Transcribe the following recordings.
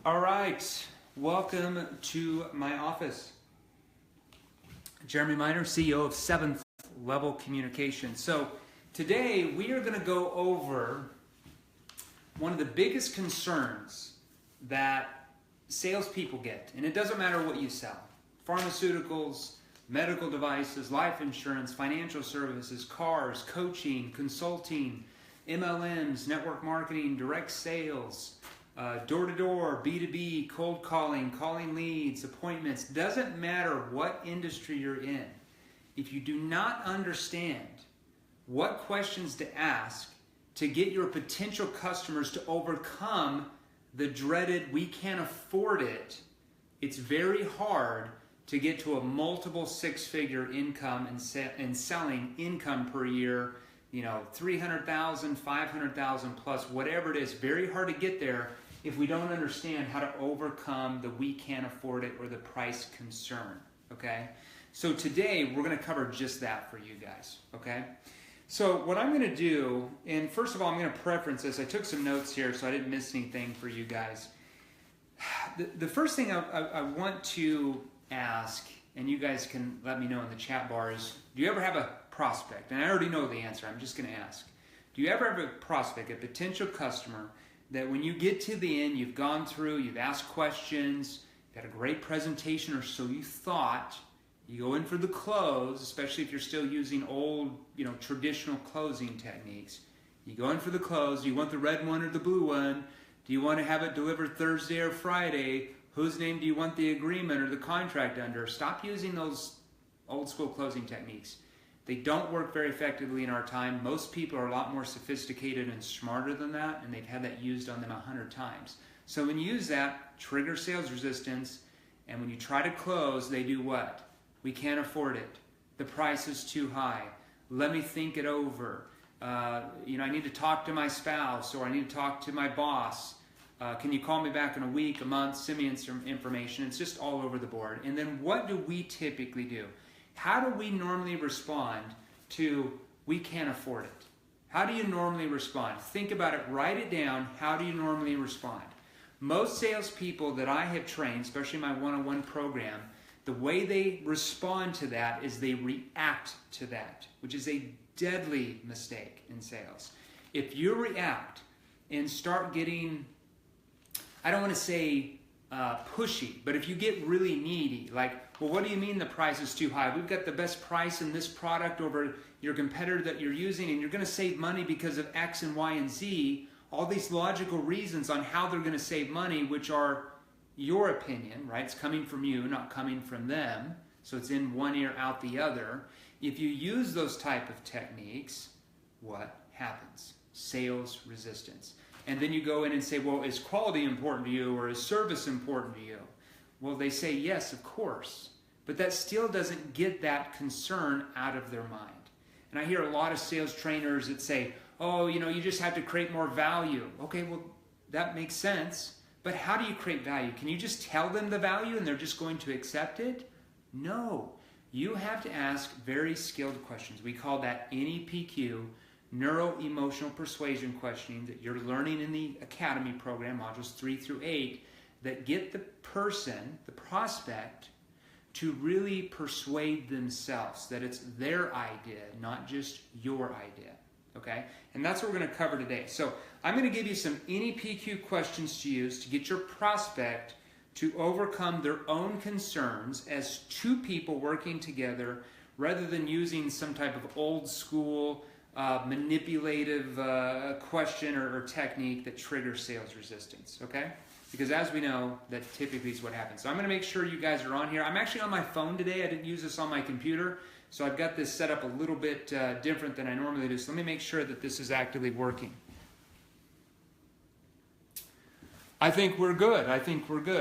All right, welcome to my office. Jeremy Miner, CEO of 7th Level Communication. So today we are going to go over one of the biggest concerns that salespeople get, and it doesn't matter what you sell. Pharmaceuticals, medical devices, life insurance, financial services, cars, coaching, consulting, MLMs, network marketing, direct sales, door-to-door, B2B, cold calling, calling leads, appointments. Doesn't matter what industry you're in. If you do not understand what questions to ask to get your potential customers to overcome the dreaded "we can't afford it," it's very hard to get to a multiple six-figure income and selling income per year, 300,000, 500,000 plus, whatever it is. Very hard to get there if we don't understand how to overcome the "we can't afford it" or the price concern, okay? So today we're going to cover just that for you guys, okay? So what I'm going to do, and first of all, I'm going to preference this. I took some notes here so I didn't miss anything for you guys. The first thing I want to ask, and you guys can let me know in the chat bar, is do you ever have a prospect? And I already know the answer. I'm just going to ask. Do you ever have a prospect, a potential customer, that when you get to the end, you've gone through, you've asked questions, you've had a great presentation, or so you thought, you go in for the close, especially if you're still using old, traditional closing techniques. You go in for the close. Do you want the red one or the blue one? Do you want to have it delivered Thursday or Friday? Whose name do you want the agreement or the contract under? Stop using those old school closing techniques. They don't work very effectively in our time. Most people are a lot more sophisticated and smarter than that, and they've had that used on them 100 times. So when you use that, trigger sales resistance, and when you try to close, they do what? "We can't afford it. The price is too high. Let me think it over. I need to talk to my spouse, or I need to talk to my boss. Can you call me back in a week, a month, send me some information." It's just all over the board. And then what do we typically do? How do we normally respond to "we can't afford it"? How do you normally respond? Think about it, write it down. How do you normally respond? Most salespeople that I have trained, especially my one-on-one program, the way they respond to that is they react to that, which is a deadly mistake in sales. If you react and start getting, I don't want to say pushy, but if you get really needy, like, "Well, what do you mean the price is too high? We've got the best price in this product over your competitor that you're using, and you're going to save money because of X and Y and Z," all these logical reasons on how they're going to save money, which are your opinion, right? It's coming from you, not coming from them. So it's in one ear, out the other. If you use those type of techniques, what happens? Sales resistance. And then you go in and say, "Well, is quality important to you, or is service important to you?" Well, they say, "Yes, of course." But that still doesn't get that concern out of their mind. And I hear a lot of sales trainers that say, "Oh, you just have to create more value." Okay, well, that makes sense. But how do you create value? Can you just tell them the value and they're just going to accept it? No. You have to ask very skilled questions. We call that NEPQ, Neuro-Emotional Persuasion Questioning, that you're learning in the Academy program, modules 3 through 8, that get the person, the prospect, to really persuade themselves that it's their idea, not just your idea. Okay? And that's what we're going to cover today. So I'm going to give you some NEPQ questions to use to get your prospect to overcome their own concerns as two people working together, rather than using some type of old school manipulative question or technique that triggers sales resistance. Okay? Because as we know, that typically is what happens. So I'm going to make sure you guys are on here. I'm actually on my phone today. I didn't use this on my computer. So I've got this set up a little bit different than I normally do. So let me make sure that this is actively working. I think we're good.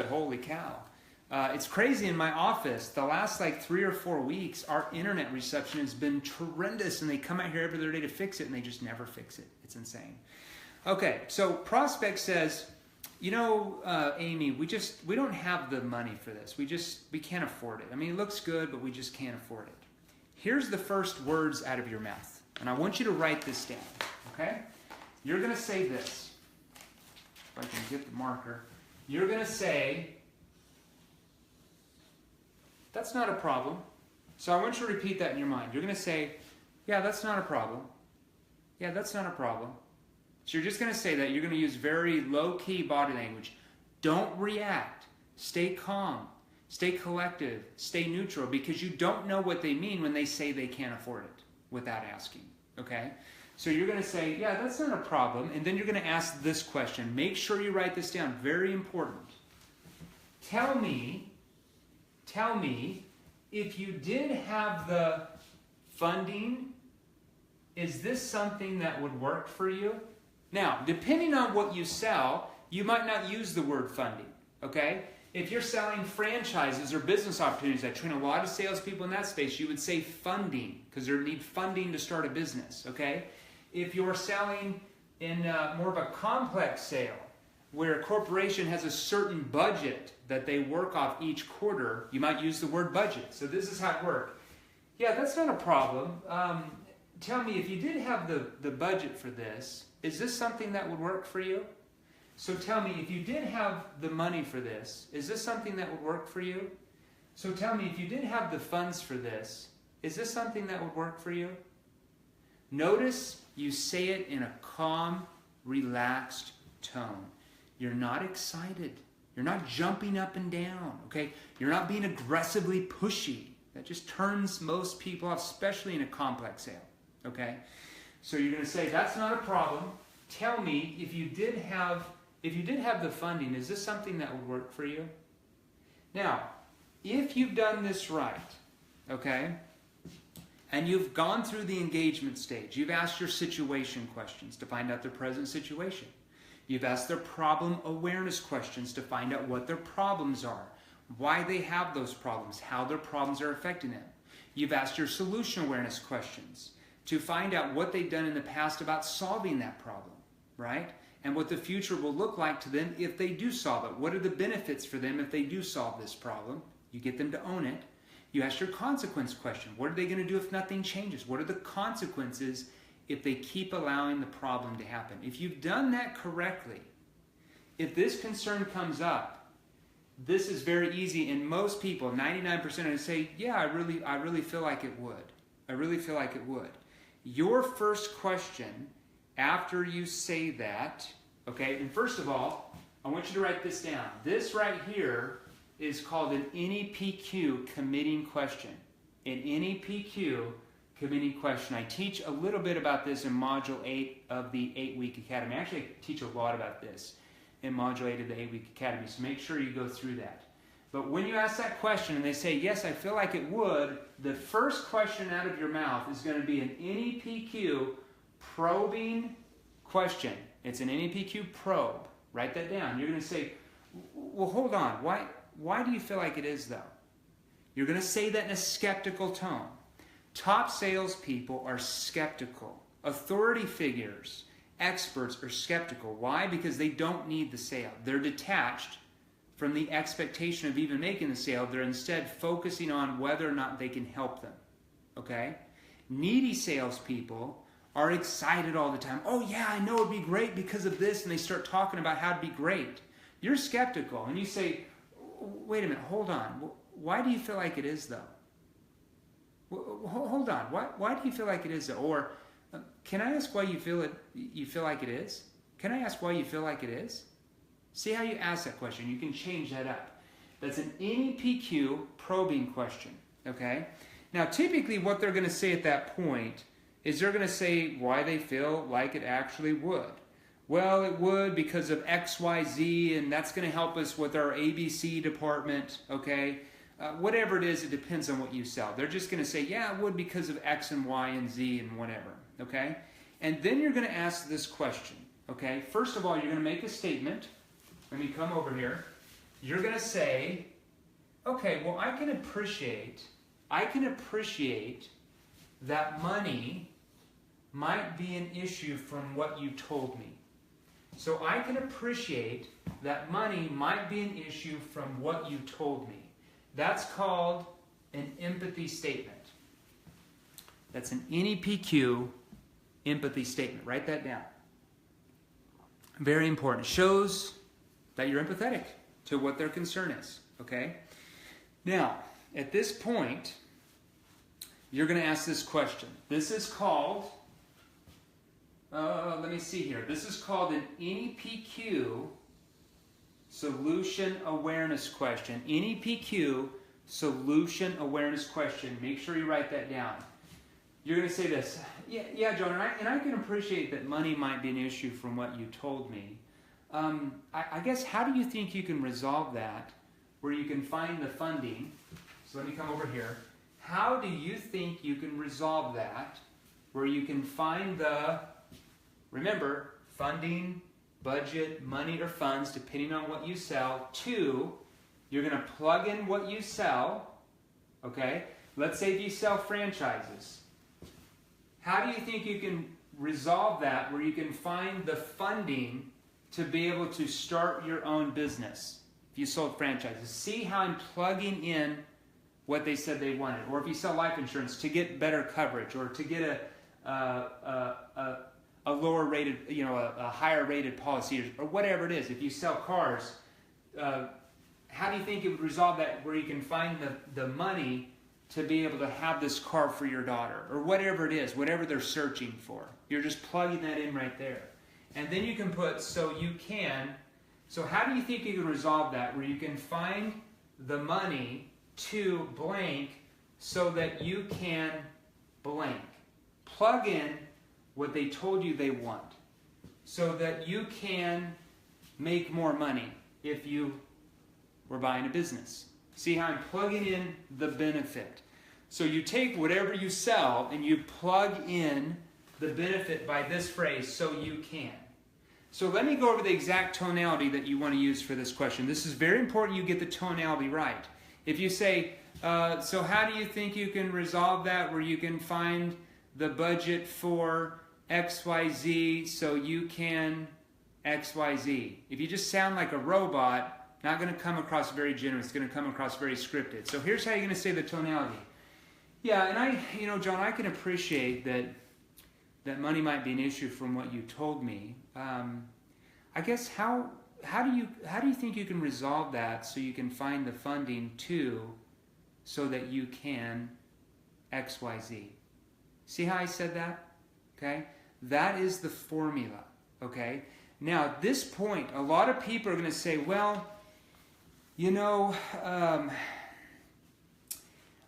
Holy cow. It's crazy in my office. The last 3 or 4 weeks, our internet reception has been tremendous, and they come out here every other day to fix it, and they just never fix it. It's insane. Okay, so prospect says, Amy, we don't have the money for this. We can't afford it. I mean, it looks good, but we just can't afford it. Here's the first words out of your mouth, and I want you to write this down, okay? You're going to say this. If I can get the marker. you're going to say, that's not a problem. So I want you to repeat that in your mind. You're going to say, yeah, that's not a problem. Yeah, that's not a problem. So you're just going to say that. You're going to use very low-key body language. Don't react. Stay calm. Stay collective. Stay neutral, because you don't know what they mean when they say they can't afford it without asking. Okay? So you're going to say, yeah, that's not a problem. And then you're going to ask this question. Make sure you write this down. Very important. Tell me, if you did have the funding, is this something that would work for you? Now, depending on what you sell, you might not use the word funding, okay? If you're selling franchises or business opportunities, I train a lot of salespeople in that space, you would say funding, because they need funding to start a business, okay? If you're selling in more of a complex sale, where a corporation has a certain budget that they work off each quarter, you might use the word budget. So this is how it works. Yeah, that's not a problem. Tell me, if you did have the budget for this, is this something that would work for you? So tell me, if you did have the money for this, is this something that would work for you? So tell me, if you did have the funds for this, is this something that would work for you? Notice you say it in a calm, relaxed tone. You're not excited. You're not jumping up and down, okay? You're not being aggressively pushy. That just turns most people off, especially in a complex sale, okay? So you're going to say, that's not a problem. Tell me, if you did have the funding, is this something that would work for you? Now, if you've done this right, okay, and you've gone through the engagement stage, you've asked your situation questions to find out their present situation. You've asked their problem awareness questions to find out what their problems are, why they have those problems, how their problems are affecting them. You've asked your solution awareness questions to find out what they've done in the past about solving that problem, right? And what the future will look like to them if they do solve it. What are the benefits for them if they do solve this problem? You get them to own it. You ask your consequence question. What are they going to do if nothing changes? What are the consequences if they keep allowing the problem to happen? If you've done that correctly, if this concern comes up, this is very easy, and most people, 99% of them say, yeah, I really feel like it would. I really feel like it would. Your first question after you say that, okay, and first of all, I want you to write this down. This right here is called an NEPQ committing question. An NEPQ committing question. I teach a little bit about this in Module 8 of the 8-Week Academy. Actually, I teach a lot about this in Module 8 of the 8-Week Academy, so make sure you go through that. But when you ask that question and they say, yes, I feel like it would, the first question out of your mouth is going to be an NEPQ probing question. It's an NEPQ probe. Write that down. You're going to say, well, hold on. Why do you feel like it is, though? You're going to say that in a skeptical tone. Top salespeople are skeptical. Authority figures, experts are skeptical. Why? Because they don't need the sale. They're detached from the expectation of even making the sale. They're instead focusing on whether or not they can help them. Okay? Needy salespeople are excited all the time. Oh yeah, I know it'd be great because of this, and they start talking about how it'd be great. You're skeptical, and you say, wait a minute, hold on. Why do you feel like it is, though? Hold on. Why do you feel like it is, though? Or can I ask why you feel like it is? Can I ask why you feel like it is? See how you ask that question. You can change that up. That's an NEPQ probing question. Okay. Now, typically, what they're going to say at that point is they're going to say why they feel like it actually would. Well, it would because of X, Y, Z, and that's going to help us with our ABC department, okay? Whatever it is, it depends on what you sell. They're just going to say, yeah, it would because of X and Y and Z and whatever, okay? And then you're going to ask this question, okay? First of all, you're going to make a statement. Let me come over here. You're going to say, okay, well, I can appreciate that money might be an issue from what you told me. So I can appreciate that money might be an issue from what you told me. That's called an empathy statement. That's an NEPQ empathy statement. Write that down. Very important. It shows that you're empathetic. to what their concern is, okay? Now, at this point, you're going to ask this question. This is called, let me see here. This is called an NEPQ solution awareness question. NEPQ solution awareness question. Make sure you write that down. You're going to say this. Yeah, John, and I can appreciate that money might be an issue from what you told me. I guess, how do you think you can resolve that where you can find the funding? So let me come over here. How do you think you can resolve that where you can find the, remember, funding, budget, money, or funds, depending on what you sell. 2, you're going to plug in what you sell, okay? Let's say if you sell franchises. How do you think you can resolve that where you can find the funding to be able to start your own business if you sold franchises? See how I'm plugging in what they said they wanted. Or if you sell life insurance, to get better coverage, or to get a lower rated, a higher rated policy, or whatever it is. If you sell cars, how do you think it would resolve that where you can find the money to be able to have this car for your daughter, or whatever it is, whatever they're searching for? You're just plugging that in right there. And then you can put, so how do you think you can resolve that where you can find the money to blank so that you can blank? Plug in what they told you they want so that you can make more money if you were buying a business. See how I'm plugging in the benefit. So you take whatever you sell and you plug in the benefit by this phrase, so you can. So let me go over the exact tonality that you want to use for this question. This is very important you get the tonality right. If you say, so how do you think you can resolve that where you can find the budget for XYZ so you can XYZ? If you just sound like a robot, not going to come across very generous. It's going to come across very scripted. So here's how you're going to say the tonality. Yeah, and John, I can appreciate that money might be an issue from what you told me. I guess how do you think you can resolve that so you can find the funding so that you can XYZ? See how I said that? Okay? That is the formula. Okay? Now, at this point, a lot of people are going to say, well,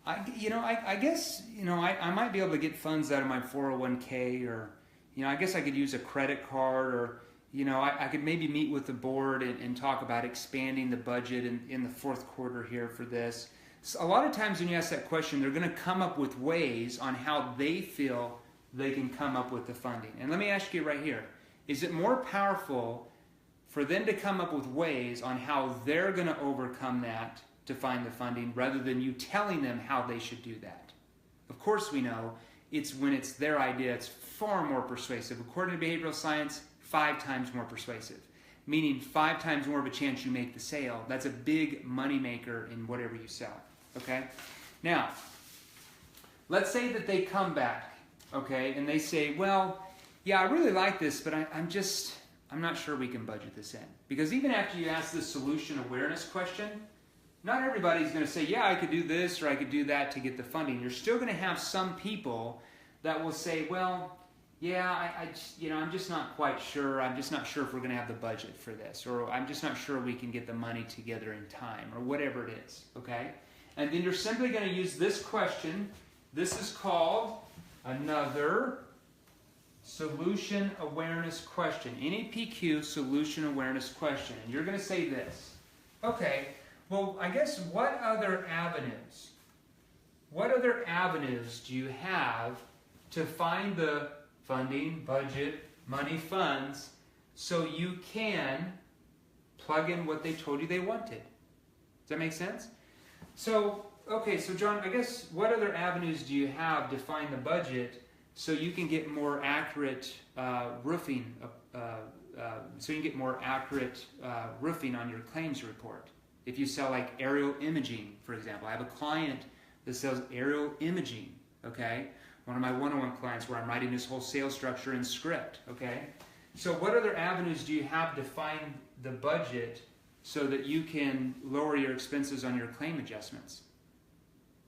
I guess, I might be able to get funds out of my 401k, or, I guess I could use a credit card, or, I could maybe meet with the board and talk about expanding the budget in the fourth quarter here for this. So a lot of times when you ask that question, they're going to come up with ways on how they feel they can come up with the funding. And let me ask you right here, is it more powerful for them to come up with ways on how they're going to overcome that to find the funding rather than you telling them how they should do that? Of course we know it's when it's their idea, it's far more persuasive. According to behavioral science, 5 times more persuasive, meaning 5 times more of a chance you make the sale. That's a big money maker in whatever you sell, okay? Now, let's say that they come back, okay, and they say, well, yeah, I really like this, but I'm not sure we can budget this in. Because even after you ask the solution awareness question, not everybody's going to say, yeah, I could do this or I could do that to get the funding. You're still going to have some people that will say, well, yeah, I'm just not quite sure. I'm just not sure if we're going to have the budget for this, or I'm just not sure we can get the money together in time, or whatever it is, okay? And then you're simply going to use this question. This is called another solution awareness question. NEPQ solution awareness question. And you're going to say this. Okay, well, I guess what other avenues do you have to find the funding, budget, money, funds, so you can plug in what they told you they wanted? Does that make sense? So, okay, so John, I guess what other avenues do you have to find the budget so you can get more accurate roofing, roofing on your claims report? If you sell like aerial imaging, for example. I have a client that sells aerial imaging, okay? One of my one-on-one clients where I'm writing this whole sales structure in script, okay? So what other avenues do you have to find the budget so that you can lower your expenses on your claim adjustments.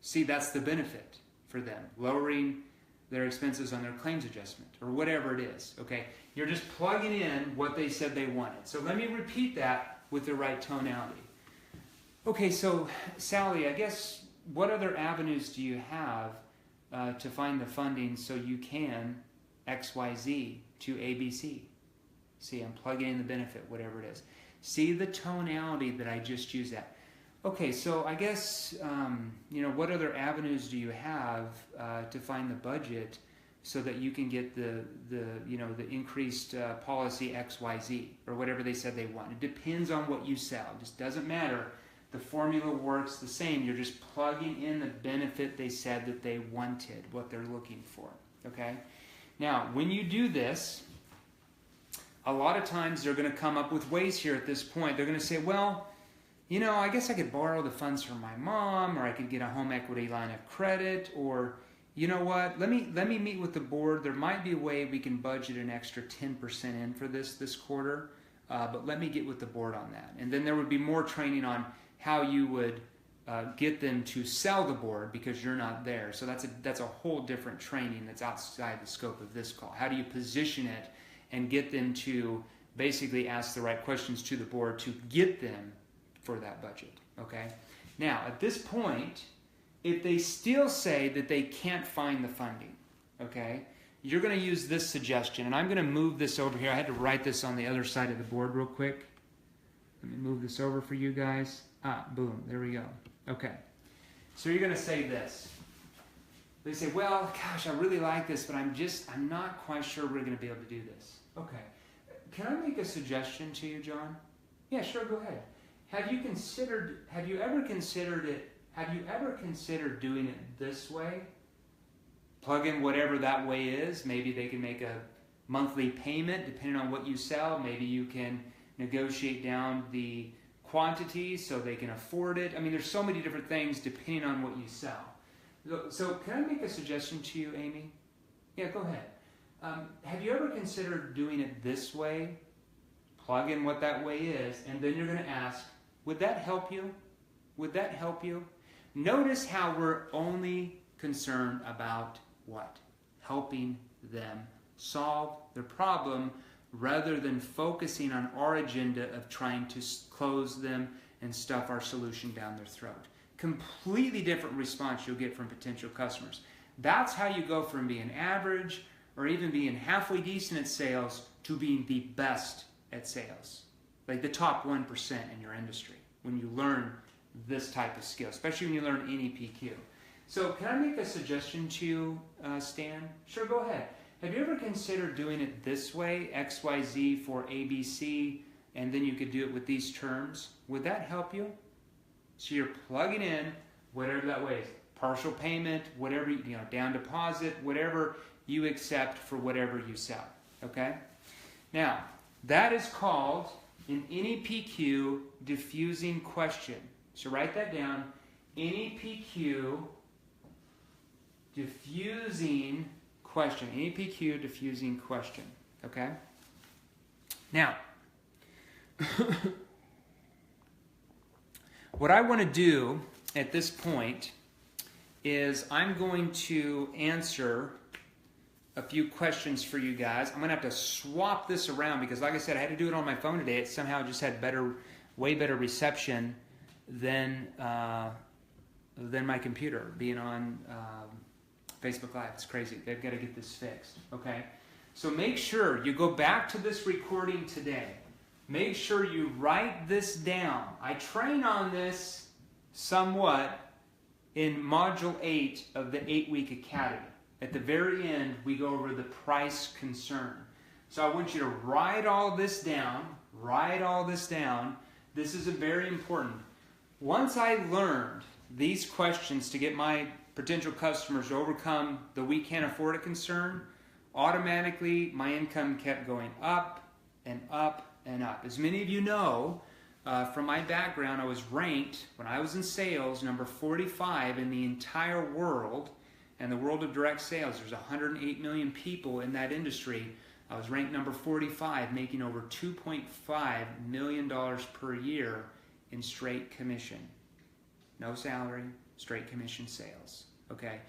See, that's the benefit for them, lowering their expenses on their claims adjustment or whatever it is, okay? You're just plugging in what they said they wanted. So let me repeat that with the right tonality. Okay, so Sally, I guess what other avenues do you have to find the funding so you can XYZ to ABC? See, I'm plugging in the benefit, whatever it is. See the tonality that I just used that. Okay, so I guess, what other avenues do you have to find the budget so that you can get the increased policy XYZ or whatever they said they want? It depends on what you sell. It just doesn't matter. The formula works the same. You're just plugging in the benefit they said that they wanted, what they're looking for, okay? Now, when you do this, a lot of times they're going to come up with ways here at this point. They're going to say, well, I guess I could borrow the funds from my mom, or I could get a home equity line of credit, or you know what, let me meet with the board. There might be a way we can budget an extra 10% in for this quarter, but let me get with the board on that. And then there would be more training on how you would get them to sell the board because you're not there. So that's a whole different training that's outside the scope of this call. How do you position it and get them to basically ask the right questions to the board to get them for that budget, okay? Now, at this point, if they still say that they can't find the funding, okay, you're going to use this suggestion, and I'm going to move this over here. I had to write this on the other side of the board real quick. Let me move this over for you guys. Boom, there we go. Okay, so you're going to say this. They say, well, gosh, I really like this, but I'm not quite sure we're going to be able to do this. Okay, can I make a suggestion to you, John? Yeah, sure, go ahead. Have you ever considered doing it this way? Plug in whatever that way is. Maybe they can make a monthly payment depending on what you sell. Maybe you can negotiate down the quantity so they can afford it. I mean, there's so many different things depending on what you sell. So can I make a suggestion to you, Amy? Yeah, go ahead. Have you ever considered doing it this way? Plug in what that way is, and then you're going to ask, would that help you? Would that help you? Notice how we're only concerned about what? Helping them solve their problem rather than focusing on our agenda of trying to close them and stuff our solution down their throat. Completely different response you'll get from potential customers. That's how you go from being average or even being halfway decent at sales to being the best at sales. Like the top 1% in your industry when you learn this type of skill, especially when you learn any PQ. So can I make a suggestion to you, Stan? Sure, go ahead. Have you ever considered doing it this way, XYZ for ABC, and then you could do it with these terms? Would that help you? So you're plugging in whatever that way is. Partial payment, whatever, down deposit, whatever you accept for whatever you sell, okay? Now, that is called, in any PQ, diffusing question. So write that down. Any PQ diffusing question. Any PQ diffusing question. Okay? Now, what I want to do at this point is I'm going to answer a few questions for you guys. I'm going to have to swap this around because, like I said, I had to do it on my phone today. It somehow just had way better reception than my computer being on Facebook Live. It's crazy. They've got to get this fixed. Okay? So make sure you go back to this recording today. Make sure you write this down. I train on this somewhat in Module 8 of the 8-week Academy. At the very end, we go over the price concern. So I want you to write all this down. Write all this down. This is very important. Once I learned these questions to get my potential customers to overcome the we can't afford it concern, automatically my income kept going up and up and up. As many of you know, from my background, I was ranked, when I was in sales, number 45 in the entire world. And the world of direct sales, there's 108 million people in that industry. I was ranked number 45, making over $2.5 million per year in straight commission. No salary, straight commission sales. Okay.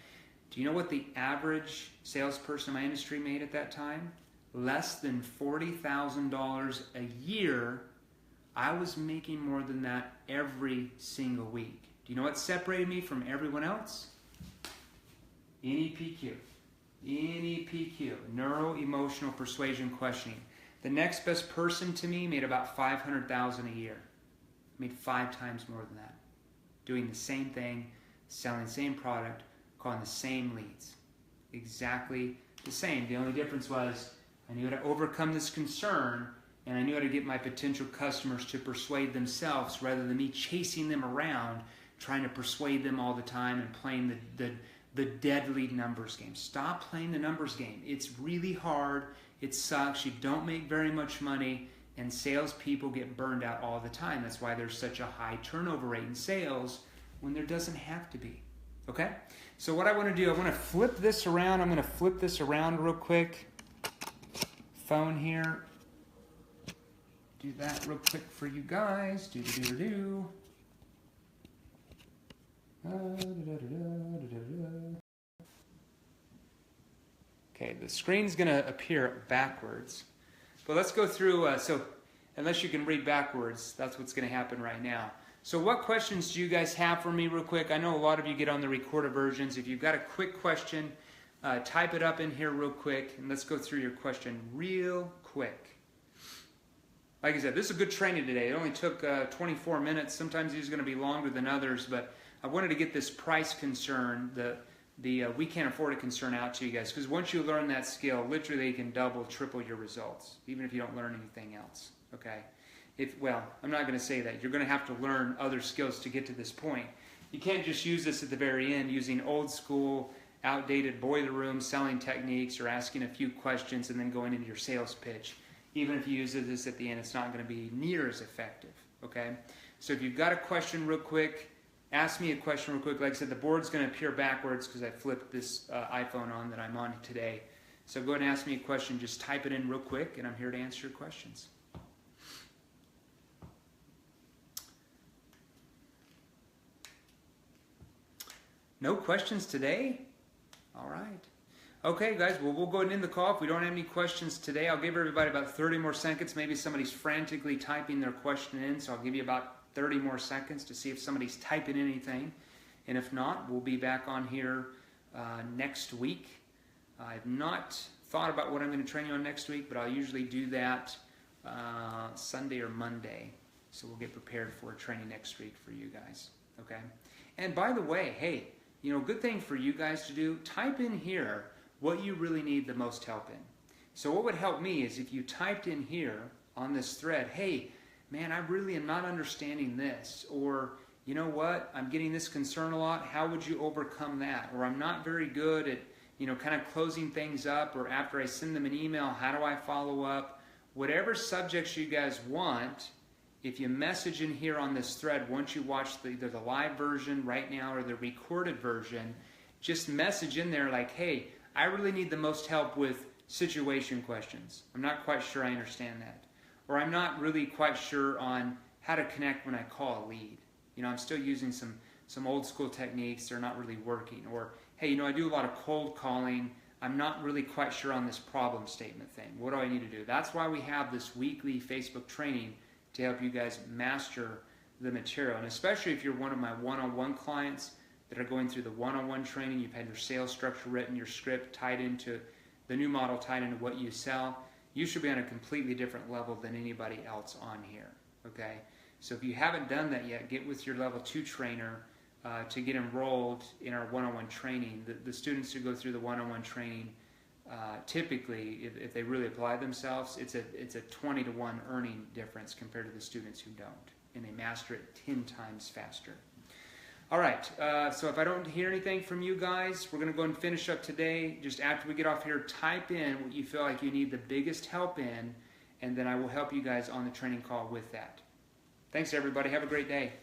Do you know what the average salesperson in my industry made at that time? Less than $40,000 a year. I was making more than that every single week. Do you know what separated me from everyone else? NEPQ. NEPQ, neuro-emotional persuasion questioning. The next best person to me made about $500,000 a year. Made 5 times more than that. Doing the same thing, selling the same product, calling the same leads. Exactly the same. The only difference was I knew how to overcome this concern, and I knew how to get my potential customers to persuade themselves rather than me chasing them around, trying to persuade them all the time and playing the deadly numbers game. Stop playing the numbers game. It's really hard. It sucks. You don't make very much money, and salespeople get burned out all the time. That's why there's such a high turnover rate in sales when there doesn't have to be. Okay? So what I want to do, I want to flip this around. I'm going to flip this around real quick. Phone here. Do that real quick for you guys. Okay, the screen's going to appear backwards. But let's go through, so unless you can read backwards, that's what's going to happen right now. So what questions do you guys have for me real quick? I know a lot of you get on the recorded versions. If you've got a quick question, type it up in here real quick, and let's go through your question real quick. Like I said, this is a good training today. It only took 24 minutes. Sometimes these are going to be longer than others, but I wanted to get this price concern, the we can't afford it concern out to you guys, because once you learn that skill, literally you can double, triple your results, even if you don't learn anything else, okay? Well, I'm not going to say that. You're going to have to learn other skills to get to this point. You can't just use this at the very end using old school, outdated boiler room selling techniques or asking a few questions and then going into your sales pitch. Even if you use this at the end, it's not going to be near as effective, okay? So if you've got a question real quick, ask me a question real quick. Like I said, the board's going to appear backwards because I flipped this iPhone on that I'm on today. So go ahead and ask me a question. Just type it in real quick, and I'm here to answer your questions. No questions today? All right. Okay, guys, well, we'll go ahead and end the call. If we don't have any questions today, I'll give everybody about 30 more seconds. Maybe somebody's frantically typing their question in, so I'll give you about 30 more seconds to see if somebody's typing anything. And if not, we'll be back on here next week. I've not thought about what I'm going to train you on next week, but I'll usually do that Sunday or Monday. So we'll get prepared for a training next week for you guys. Okay? And by the way, hey, you know, good thing for you guys to do, type in here what you really need the most help in. So what would help me is if you typed in here on this thread, hey, man, I really am not understanding this, or you know what, I'm getting this concern a lot, how would you overcome that? Or I'm not very good at, you know, kind of closing things up, or after I send them an email, how do I follow up? Whatever subjects you guys want, if you message in here on this thread, once you watch either the live version right now or the recorded version, just message in there like, hey, I really need the most help with situation questions. I'm not quite sure I understand that. Or I'm not really quite sure on how to connect when I call a lead. You know, I'm still using some old school techniques. They're not really working. Or, hey, you know, I do a lot of cold calling. I'm not really quite sure on this problem statement thing. What do I need to do? That's why we have this weekly Facebook training to help you guys master the material. And especially if you're one of my one-on-one clients that are going through the one-on-one training, you've had your sales structure written, your script tied into the new model, tied into what you sell, you should be on a completely different level than anybody else on here, okay? So if you haven't done that yet, get with your level 2 trainer to get enrolled in our one-on-one training. The students who go through the one-on-one training, typically, if they really apply themselves, it's a 20-to-1 earning difference compared to the students who don't, and they master it 10 times faster. All right, so if I don't hear anything from you guys, we're going to go and finish up today. Just after we get off here, type in what you feel like you need the biggest help in, and then I will help you guys on the training call with that. Thanks, everybody. Have a great day.